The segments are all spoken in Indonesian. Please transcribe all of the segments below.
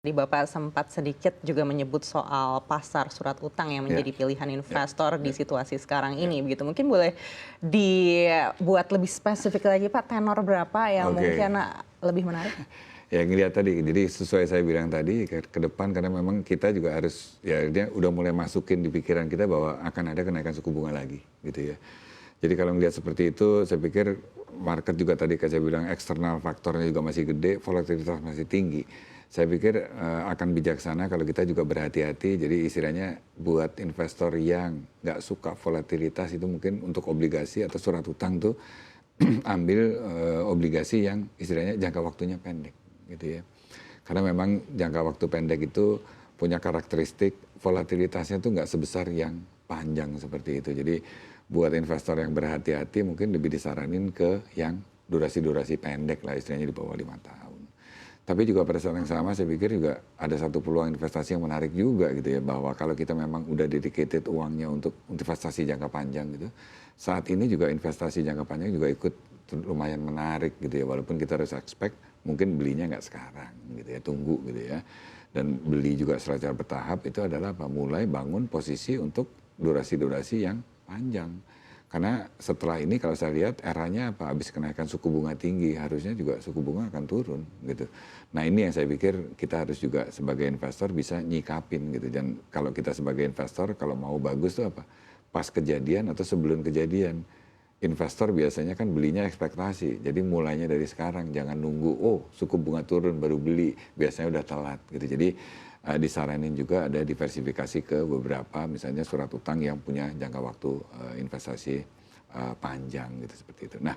Di Bapak sempat sedikit juga menyebut soal pasar surat utang yang menjadi pilihan investor di situasi sekarang ini, begitu. Mungkin boleh dibuat lebih spesifik lagi Pak, tenor berapa yang mungkin lebih menarik? Ya ngelihat tadi, jadi sesuai saya bilang tadi ke depan karena memang kita juga harus ya dia udah mulai masukin di pikiran kita bahwa akan ada kenaikan suku bunga lagi gitu ya. Jadi kalau melihat seperti itu saya pikir market juga tadi kayak saya bilang eksternal faktornya juga masih gede, volatilitas masih tinggi. Saya pikir akan bijaksana kalau kita juga berhati-hati. Jadi istilahnya buat investor yang nggak suka volatilitas itu mungkin untuk obligasi atau surat utang tuh ambil obligasi yang istilahnya jangka waktunya pendek gitu ya. Karena memang jangka waktu pendek itu punya karakteristik volatilitasnya tuh nggak sebesar yang panjang seperti itu. Jadi buat investor yang berhati-hati mungkin lebih disaranin ke yang durasi-durasi pendek lah istilahnya di bawah 5 tahun. Tapi juga pada saat yang sama saya pikir juga ada satu peluang investasi yang menarik juga gitu ya. Bahwa kalau kita memang udah dedicated uangnya untuk investasi jangka panjang gitu. Saat ini juga investasi jangka panjang juga ikut lumayan menarik gitu ya. Walaupun kita harus expect mungkin belinya nggak sekarang gitu ya. Tunggu gitu ya. Dan beli juga secara bertahap itu adalah apa? Mulai bangun posisi untuk durasi-durasi yang panjang. Karena setelah ini kalau saya lihat eranya apa habis kenaikan suku bunga tinggi harusnya juga suku bunga akan turun gitu. Nah ini yang saya pikir kita harus juga sebagai investor bisa nyikapin gitu. Dan kalau kita sebagai investor kalau mau bagus tuh apa pas kejadian atau sebelum kejadian. Investor biasanya kan belinya ekspektasi. Jadi mulainya dari sekarang jangan nunggu oh suku bunga turun baru beli biasanya udah telat gitu. Jadi disaranin juga ada diversifikasi ke beberapa misalnya surat utang yang punya jangka waktu investasi panjang gitu seperti itu. Nah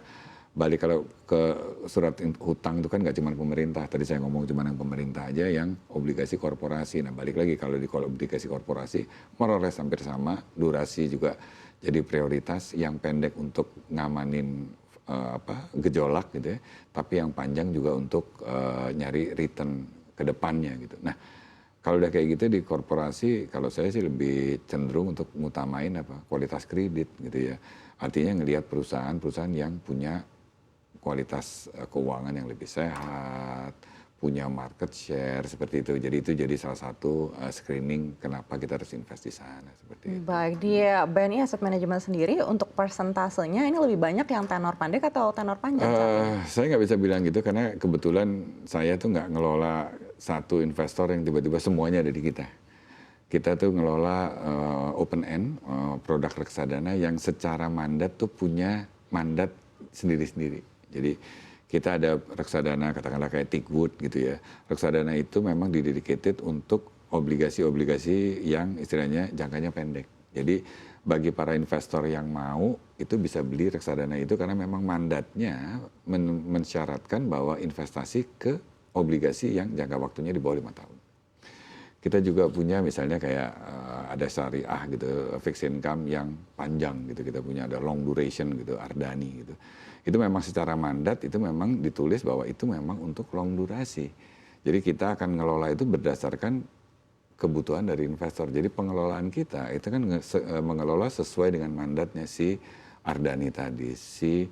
balik kalau ke surat hutang itu kan nggak cuma pemerintah. Tadi saya ngomong cuma yang pemerintah aja yang obligasi korporasi. Nah balik lagi kalau di obligasi korporasi more or less hampir sama. Durasi juga jadi prioritas yang pendek untuk ngamanin gejolak gitu ya. Tapi yang panjang juga untuk nyari return ke depannya gitu. Nah kalau udah kayak gitu di korporasi, kalau saya sih lebih cenderung untuk ngutamain kualitas kredit gitu ya. Artinya ngelihat perusahaan-perusahaan yang punya kualitas keuangan yang lebih sehat, punya market share seperti itu. Jadi itu jadi salah satu screening kenapa kita harus invest di sana seperti itu. Baik, di BNI Asset Management sendiri untuk persentasenya ini lebih banyak yang tenor pendek atau tenor panjang saat ini? Saya nggak bisa bilang gitu karena kebetulan saya tuh nggak ngelola satu investor yang tiba-tiba semuanya ada di kita. Kita tuh ngelola open end produk reksadana yang secara mandat tuh punya mandat sendiri-sendiri. Jadi kita ada reksadana katakanlah kayak Tickwood gitu ya. Reksadana itu memang didedicated untuk obligasi-obligasi yang istilahnya jangkanya pendek. Jadi bagi para investor yang mau itu bisa beli reksadana itu karena memang mandatnya mensyaratkan bahwa investasi ke obligasi yang jangka waktunya di bawah 5 tahun. Kita juga punya misalnya kayak ada syariah gitu, fixed income yang panjang gitu. Kita punya ada long duration gitu, Ardani gitu. Itu memang secara mandat itu memang ditulis bahwa itu memang untuk long durasi. Jadi kita akan ngelola itu berdasarkan kebutuhan dari investor. Jadi pengelolaan kita itu kan mengelola sesuai dengan mandatnya si Ardani tadi, si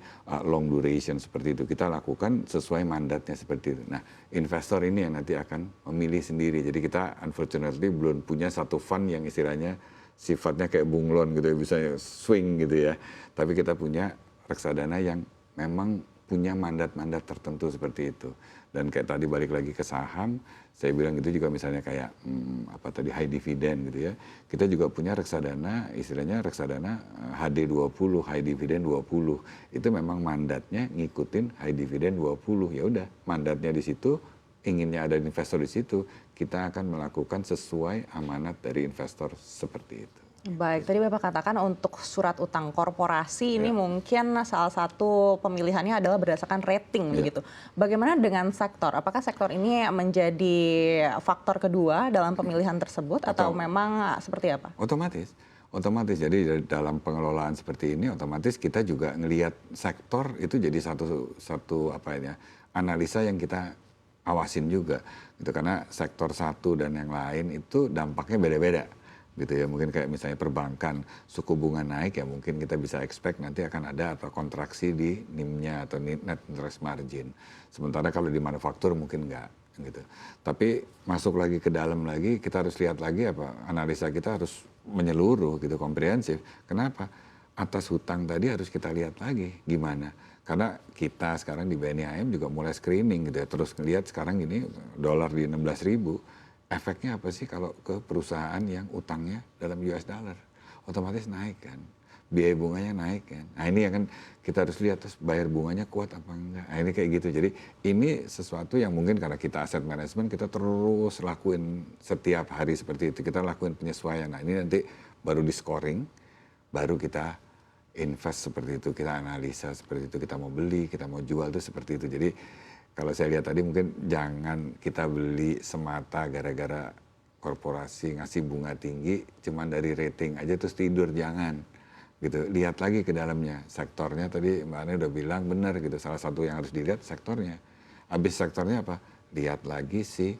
long duration seperti itu. Kita lakukan sesuai mandatnya seperti itu. Nah, investor ini yang nanti akan memilih sendiri. Jadi kita unfortunately belum punya satu fund yang istilahnya sifatnya kayak bunglon gitu ya, bisa swing gitu ya. Tapi kita punya reksadana yang memang punya mandat-mandat tertentu seperti itu. Dan kayak tadi balik lagi ke saham, saya bilang gitu juga misalnya kayak high dividend gitu ya. Kita juga punya reksadana, istilahnya reksadana HD20, high dividend 20. Itu memang mandatnya ngikutin high dividend 20. Ya udah, mandatnya di situ, inginnya ada investor di situ, kita akan melakukan sesuai amanat dari investor seperti itu. Baik, tadi Bapak katakan untuk surat utang korporasi ini mungkin salah satu pemilihannya adalah berdasarkan rating begitu. Bagaimana dengan sektor? Apakah sektor ini menjadi faktor kedua dalam pemilihan tersebut atau memang seperti apa? Otomatis. Jadi dalam pengelolaan seperti ini otomatis kita juga ngelihat sektor itu jadi satu analisa yang kita awasin juga gitu karena sektor satu dan yang lain itu dampaknya beda-beda. Gitu ya, mungkin kayak misalnya perbankan suku bunga naik ya mungkin kita bisa expect nanti akan ada kontraksi di NIM-nya atau net interest margin. Sementara kalau di manufaktur mungkin enggak gitu. Tapi masuk lagi ke dalam lagi, kita harus lihat lagi apa analisa kita harus menyeluruh gitu, komprehensif. Kenapa? Atas hutang tadi harus kita lihat lagi gimana. Karena kita sekarang di BNI IM juga mulai screening gitu ya, terus ngelihat sekarang ini dolar di 16.000, efeknya apa sih kalau ke perusahaan yang utangnya dalam US dollar? Otomatis naik kan, biaya bunganya naik kan. Nah ini yang kan kita harus lihat terus bayar bunganya kuat apa enggak. Nah ini kayak gitu. Jadi ini sesuatu yang mungkin karena kita aset management kita terus lakuin setiap hari seperti itu. Kita lakuin penyesuaian. Nah ini nanti baru di scoring, baru kita invest seperti itu, kita analisa seperti itu, kita mau beli, kita mau jual itu seperti itu. Jadi kalau saya lihat tadi mungkin jangan kita beli semata gara-gara korporasi ngasih bunga tinggi, cuman dari rating aja terus tidur, jangan gitu. Lihat lagi ke dalamnya, sektornya tadi Mbak Ane udah bilang benar gitu, salah satu yang harus dilihat sektornya. Habis sektornya apa? Lihat lagi sih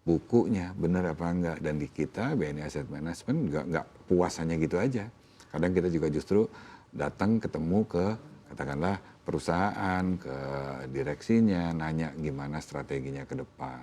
bukunya benar apa enggak. Dan di kita BNI Asset Management nggak puas hanya gitu aja. Kadang kita juga justru datang ketemu ke katakanlah perusahaan, ke direksinya, nanya gimana strateginya ke depan,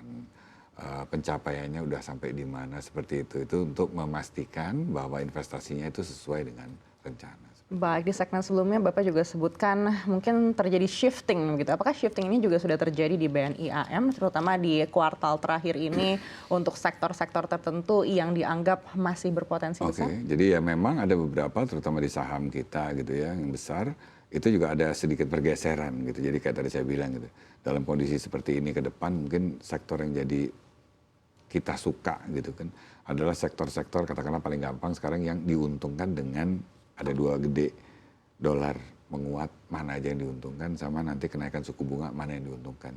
pencapaiannya udah sampai di mana seperti itu untuk memastikan bahwa investasinya itu sesuai dengan rencana. Baik, di segmen sebelumnya Bapak juga sebutkan mungkin terjadi shifting gitu. Apakah shifting ini juga sudah terjadi di BNI AM, terutama di kuartal terakhir ini untuk sektor-sektor tertentu yang dianggap masih berpotensi besar? Oke, jadi ya memang ada beberapa, terutama di saham kita gitu ya, yang besar, itu juga ada sedikit pergeseran gitu. Jadi kayak tadi saya bilang gitu, dalam kondisi seperti ini ke depan mungkin sektor yang jadi kita suka gitu kan, adalah sektor-sektor katakanlah paling gampang sekarang yang diuntungkan dengan ada dua gede, dolar menguat, mana aja yang diuntungkan, sama nanti kenaikan suku bunga, mana yang diuntungkan.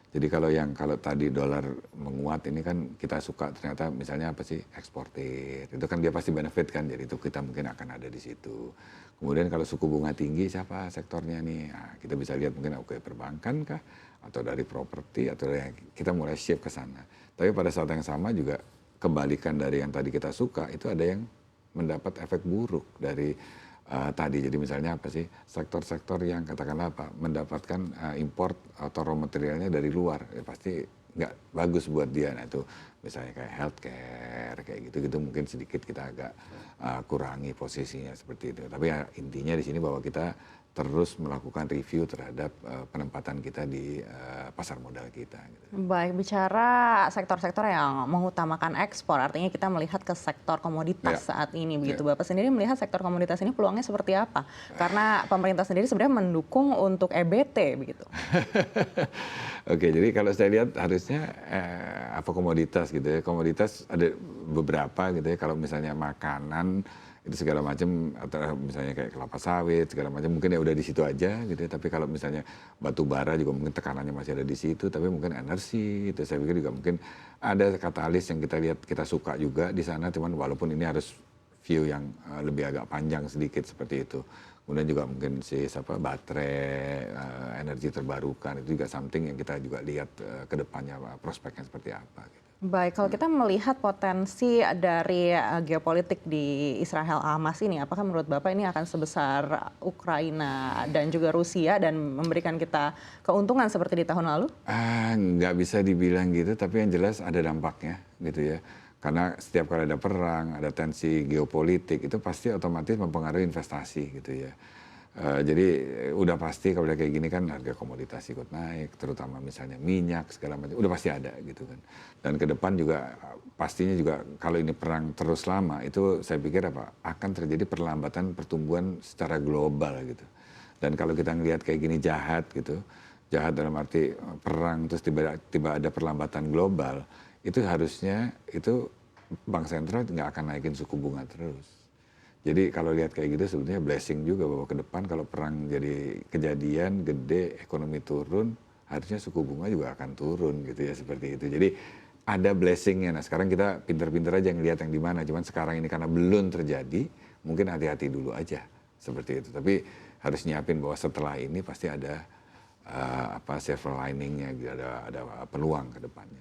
Jadi kalau tadi dolar menguat ini kan kita suka ternyata misalnya apa sih eksportir, itu kan dia pasti benefit kan, jadi itu kita mungkin akan ada di situ. Kemudian kalau suku bunga tinggi siapa sektornya nih, nah, kita bisa lihat mungkin oke perbankan kah, atau dari properti, atau kita mulai shift ke sana. Tapi pada saat yang sama juga kebalikan dari yang tadi kita suka, itu ada yang mendapat efek buruk dari tadi. Jadi misalnya apa sih sektor-sektor yang katakanlah apa mendapatkan import atau raw materialnya dari luar, ya pasti nggak bagus buat dia. Nah itu misalnya kayak healthcare kayak gitu-gitu mungkin sedikit kita agak kurangi posisinya seperti itu. Tapi ya intinya di sini bahwa kita terus melakukan review terhadap penempatan kita di pasar modal kita. Gitu. Baik, bicara sektor-sektor yang mengutamakan ekspor, artinya kita melihat ke sektor komoditas saat ini, begitu. Bapak sendiri melihat sektor komoditas ini peluangnya seperti apa? Karena pemerintah sendiri sebenarnya mendukung untuk EBT, begitu. Oke, jadi kalau saya lihat harusnya apa komoditas gitu ya, komoditas ada beberapa gitu ya, kalau misalnya makanan, itu segala macam, atau misalnya kayak kelapa sawit segala macam mungkin ya udah di situ aja gitu ya. Tapi kalau misalnya batu bara juga mungkin tekanannya masih ada di situ, tapi mungkin energi itu saya pikir juga mungkin ada katalis yang kita lihat kita suka juga di sana, cuman walaupun ini harus view yang lebih agak panjang sedikit seperti itu. Kemudian juga mungkin baterai, energi terbarukan itu juga something yang kita juga lihat ke depannya prospeknya seperti apa gitu. Baik, kalau kita melihat potensi dari geopolitik di Israel Hamas ini, apakah menurut Bapak ini akan sebesar Ukraina dan juga Rusia dan memberikan kita keuntungan seperti di tahun lalu? Nggak bisa dibilang gitu, tapi yang jelas ada dampaknya gitu ya. Karena setiap kali ada perang, ada tensi geopolitik, itu pasti otomatis mempengaruhi investasi gitu ya. Jadi udah pasti kalau udah kayak gini kan harga komoditas ikut naik, terutama misalnya minyak segala macam, udah pasti ada gitu kan. Dan ke depan juga pastinya juga kalau ini perang terus lama, itu saya pikir akan terjadi perlambatan pertumbuhan secara global gitu. Dan kalau kita ngelihat kayak gini jahat gitu, jahat dalam arti perang terus tiba-tiba ada perlambatan global, itu harusnya itu bank sentral nggak akan naikin suku bunga terus. Jadi kalau lihat kayak gitu sebetulnya blessing juga bahwa ke depan kalau perang jadi kejadian gede, ekonomi turun, harusnya suku bunga juga akan turun gitu ya seperti itu. Jadi ada blessingnya. Nah sekarang kita pinter-pinter aja ngelihat yang di mana. Cuman sekarang ini karena belum terjadi, mungkin hati-hati dulu aja seperti itu. Tapi harus nyiapin bahwa setelah ini pasti ada silver liningnya, ada peluang ke depannya.